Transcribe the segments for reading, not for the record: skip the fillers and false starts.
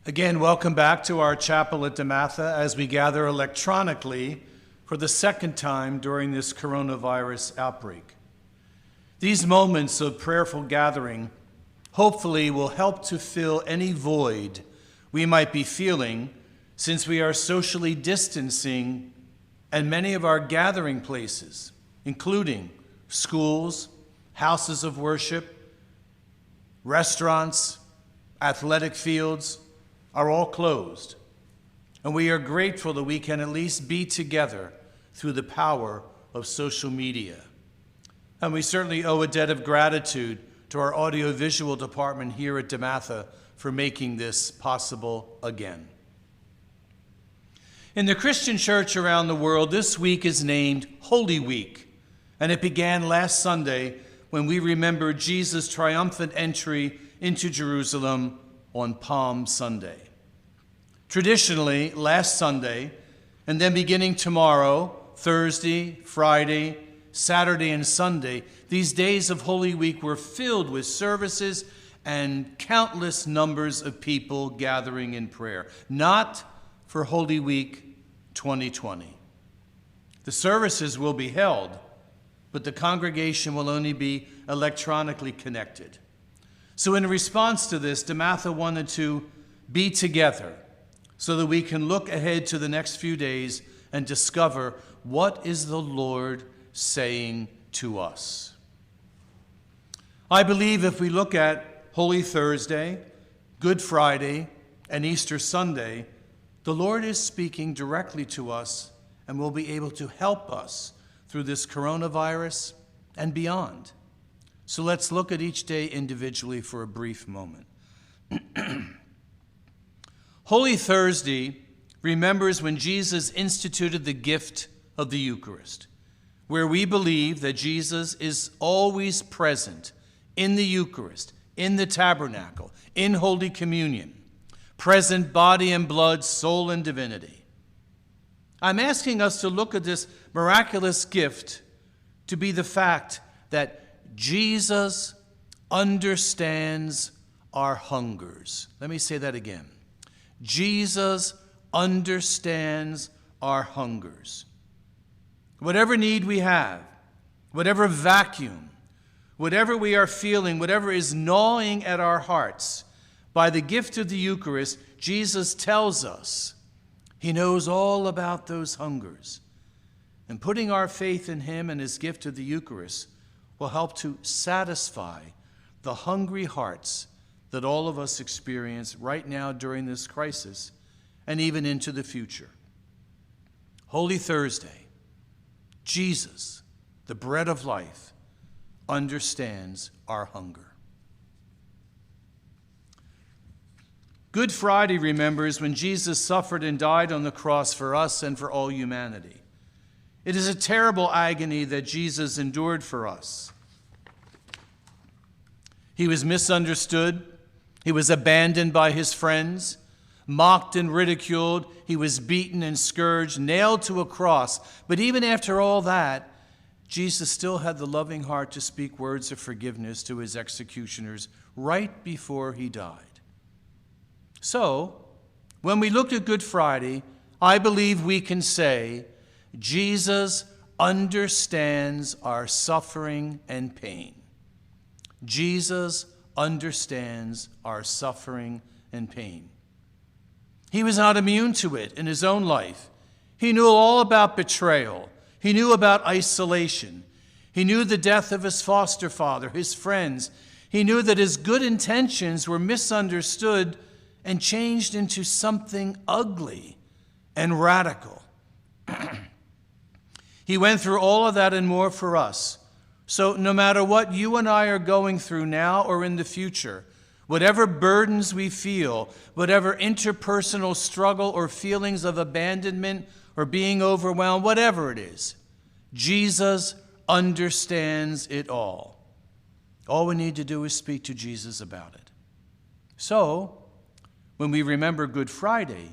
Again, welcome back to our chapel at DeMatha as we gather electronically for the second time during this coronavirus outbreak. These moments of prayerful gathering hopefully will help to fill any void we might be feeling since we are socially distancing and many of our gathering places, including schools, houses of worship, restaurants, athletic fields, are all closed, and we are grateful that we can at least be together through the power of social media. And we certainly owe a debt of gratitude to our audiovisual department here at DeMatha for making this possible again. In the Christian church around the world, this week is named Holy Week, and it began last Sunday when we remembered Jesus' triumphant entry into Jerusalem on Palm Sunday. Traditionally, last Sunday, and then beginning tomorrow, Thursday, Friday, Saturday, and Sunday, these days of Holy Week were filled with services and countless numbers of people gathering in prayer. Not for Holy Week 2020. The services will be held, but the congregation will only be electronically connected. So in response to this, DeMatha wanted to be together so that we can look ahead to the next few days and discover what is the Lord saying to us. I believe if we look at Holy Thursday, Good Friday, and Easter Sunday, the Lord is speaking directly to us and will be able to help us through this coronavirus and beyond. So let's look at each day individually for a brief moment. Holy Thursday remembers when Jesus instituted the gift of the Eucharist, where we believe that Jesus is always present in the Eucharist, in the tabernacle, in Holy Communion, present body and blood, soul and divinity. I'm asking us to look at this miraculous gift to be the fact that Jesus understands our hungers. Let me say that again. Jesus understands our hungers. Whatever need we have, whatever vacuum, whatever we are feeling, whatever is gnawing at our hearts, by the gift of the Eucharist, Jesus tells us he knows all about those hungers. And putting our faith in him and his gift of the Eucharist will help to satisfy the hungry hearts that all of us experience right now during this crisis and even into the future. Holy Thursday, Jesus, the bread of life, understands our hunger. Good Friday remembers when Jesus suffered and died on the cross for us and for all humanity. It is a terrible agony that Jesus endured for us. He was misunderstood. He was abandoned by his friends, mocked and ridiculed. He was beaten and scourged, nailed to a cross. But even after all that, Jesus still had the loving heart to speak words of forgiveness to his executioners right before he died. So, when we look at Good Friday, I believe we can say, Jesus understands our suffering and pain. Jesus understands our suffering and pain. He was not immune to it in his own life. He knew all about betrayal. He knew about isolation. He knew the death of his foster father, his friends. He knew that his good intentions were misunderstood and changed into something ugly and radical. He went through all of that and more for us. So no matter what you and I are going through now or in the future, whatever burdens we feel, whatever interpersonal struggle or feelings of abandonment or being overwhelmed, whatever it is, Jesus understands it all. All we need to do is speak to Jesus about it. So, when we remember Good Friday,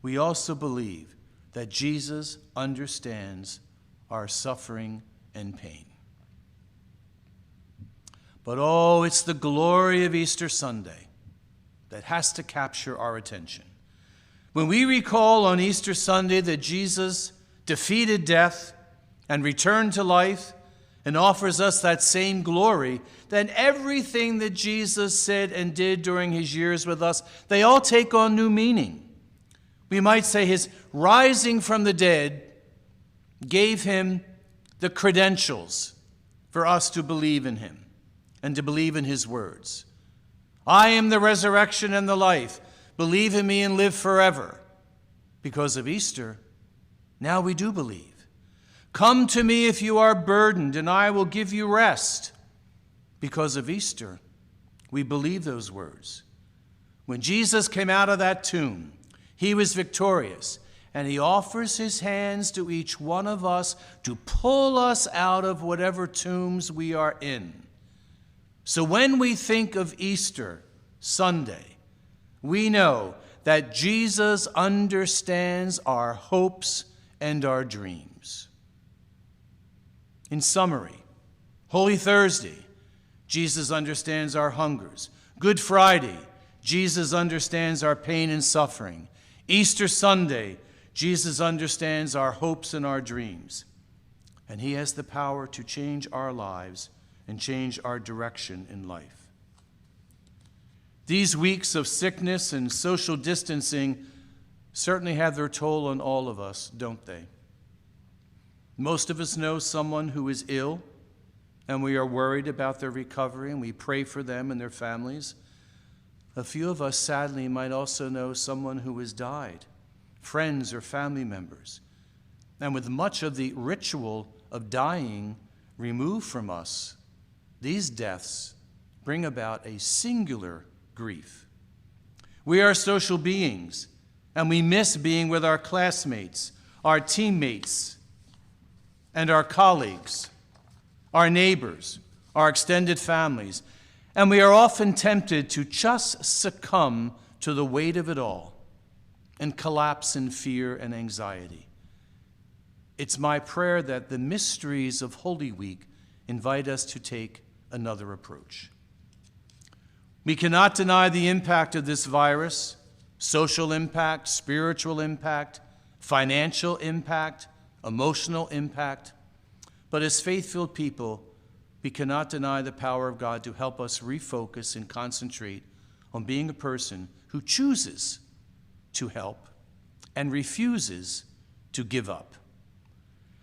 we also believe that Jesus understands our suffering and pain. But oh, it's the glory of Easter Sunday that has to capture our attention. When we recall on Easter Sunday that Jesus defeated death and returned to life and offers us that same glory, then everything that Jesus said and did during his years with us, they all take on new meaning. We might say his rising from the dead gave him the credentials for us to believe in him and to believe in his words. I am the resurrection and the life. Believe in me and live forever. Because of Easter, now we do believe. Come to me if you are burdened, and I will give you rest. Because of Easter, we believe those words. When Jesus came out of that tomb, he was victorious, and he offers his hands to each one of us to pull us out of whatever tombs we are in. So when we think of Easter Sunday, we know that Jesus understands our hopes and our dreams. In summary, Holy Thursday, Jesus understands our hungers. Good Friday, Jesus understands our pain and suffering. Easter Sunday, Jesus understands our hopes and our dreams. And he has the power to change our lives and change our direction in life. These weeks of sickness and social distancing certainly have their toll on all of us, don't they? Most of us know someone who is ill, and we are worried about their recovery, and we pray for them and their families. A few of us, sadly, might also know someone who has died, friends or family members. And with much of the ritual of dying removed from us, these deaths bring about a singular grief. We are social beings, and we miss being with our classmates, our teammates, and our colleagues, our neighbors, our extended families. And we are often tempted to just succumb to the weight of it all and collapse in fear and anxiety. It's my prayer that the mysteries of Holy Week invite us to take another approach. We cannot deny the impact of this virus, social impact, spiritual impact, financial impact, emotional impact. But as faith-filled people, we cannot deny the power of God to help us refocus and concentrate on being a person who chooses to help and refuses to give up.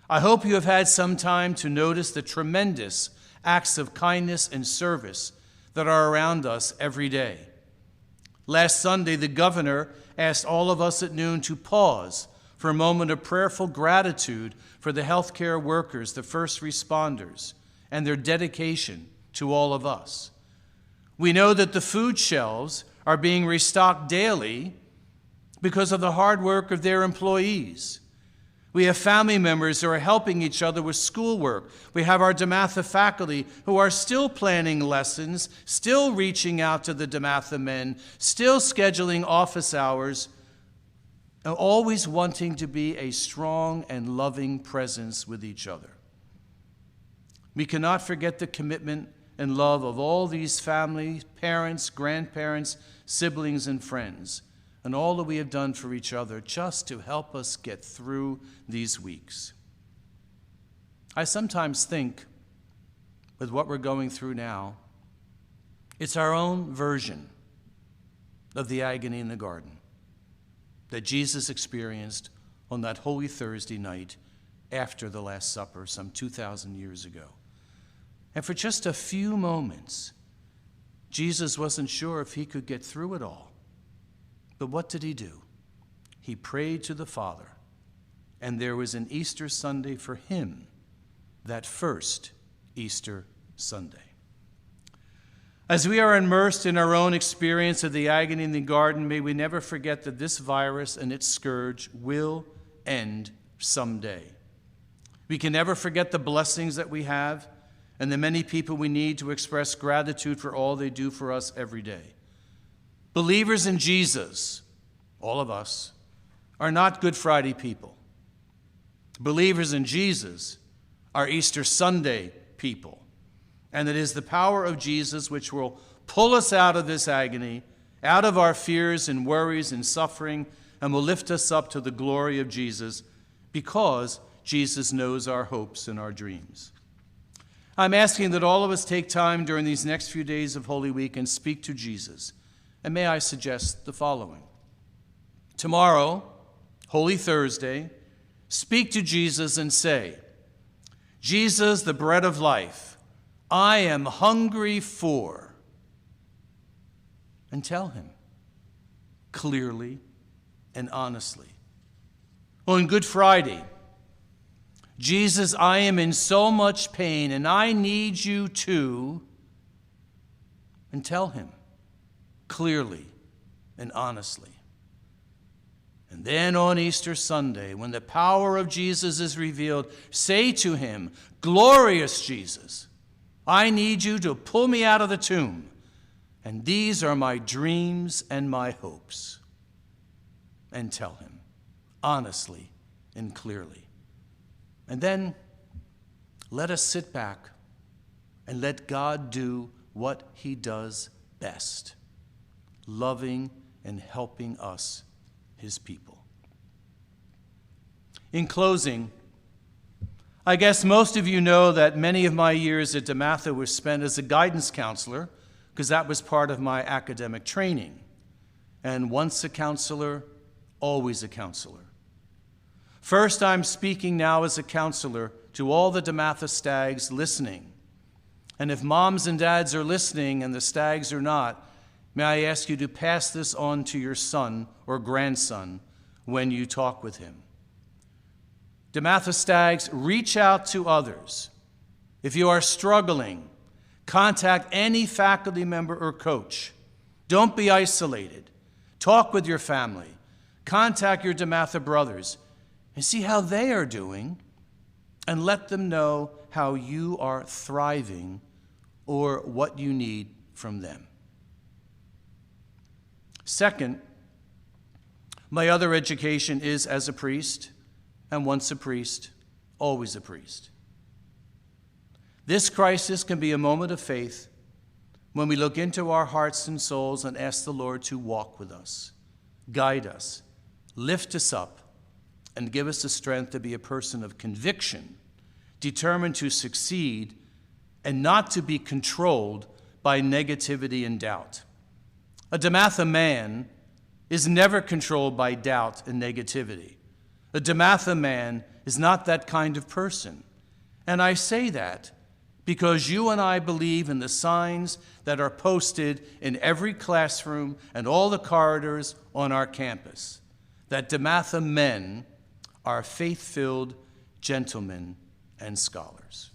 I hope you have had some time to notice the tremendous acts of kindness and service that are around us every day. Last Sunday, the governor asked all of us at noon to pause for a moment of prayerful gratitude for the healthcare workers, the first responders, and their dedication to all of us. We know that the food shelves are being restocked daily because of the hard work of their employees. We have family members who are helping each other with schoolwork. We have our DeMatha faculty who are still planning lessons, still reaching out to the DeMatha men, still scheduling office hours, and always wanting to be a strong and loving presence with each other. We cannot forget the commitment and love of all these families, parents, grandparents, siblings, and friends, and all that we have done for each other just to help us get through these weeks. I sometimes think, with what we're going through now, it's our own version of the agony in the garden that Jesus experienced on that Holy Thursday night after the Last Supper some 2,000 years ago. And for just a few moments, Jesus wasn't sure if he could get through it all. But what did he do? He prayed to the Father, and there was an Easter Sunday for him, that first Easter Sunday. As we are immersed in our own experience of the agony in the garden, may we never forget that this virus and its scourge will end someday. We can never forget the blessings that we have and the many people we need to express gratitude for all they do for us every day. Believers in Jesus, all of us, are not Good Friday people. Believers in Jesus are Easter Sunday people. And it is the power of Jesus which will pull us out of this agony out of our fears and worries and suffering, and will lift us up to the glory of Jesus, because Jesus knows our hopes and our dreams. I'm asking that all of us take time during these next few days of Holy Week and speak to Jesus. And may I suggest the following. Tomorrow, Holy Thursday, speak to Jesus and say, Jesus, the bread of life, I am hungry for. And tell him clearly and honestly. On Good Friday, Jesus, I am in so much pain and I need you to. And tell him clearly and honestly. And then on Easter Sunday, when the power of Jesus is revealed, say to him, glorious Jesus, I need you to pull me out of the tomb. And these are my dreams and my hopes. And tell him honestly and clearly. And then let us sit back and let God do what he does best, loving and helping us, his people. In closing, I guess most of you know that many of my years at DeMatha were spent as a guidance counselor, because that was part of my academic training. And once a counselor, always a counselor. First, I'm speaking now as a counselor to all the DeMatha Stags listening. And if moms and dads are listening and the Stags are not, may I ask you to pass this on to your son or grandson when you talk with him. DeMatha Stags, reach out to others. If you are struggling, contact any faculty member or coach. Don't be isolated. Talk with your family. Contact your DeMatha brothers and see how they are doing, and let them know how you are thriving or what you need from them. Second, my other education is as a priest, and once a priest, always a priest. This crisis can be a moment of faith when we look into our hearts and souls and ask the Lord to walk with us, guide us, lift us up, and give us the strength to be a person of conviction, determined to succeed, and not to be controlled by negativity and doubt. A DeMatha man is never controlled by doubt and negativity. A DeMatha man is not that kind of person. And I say that because you and I believe in the signs that are posted in every classroom and all the corridors on our campus, that DeMatha men are faith-filled gentlemen and scholars.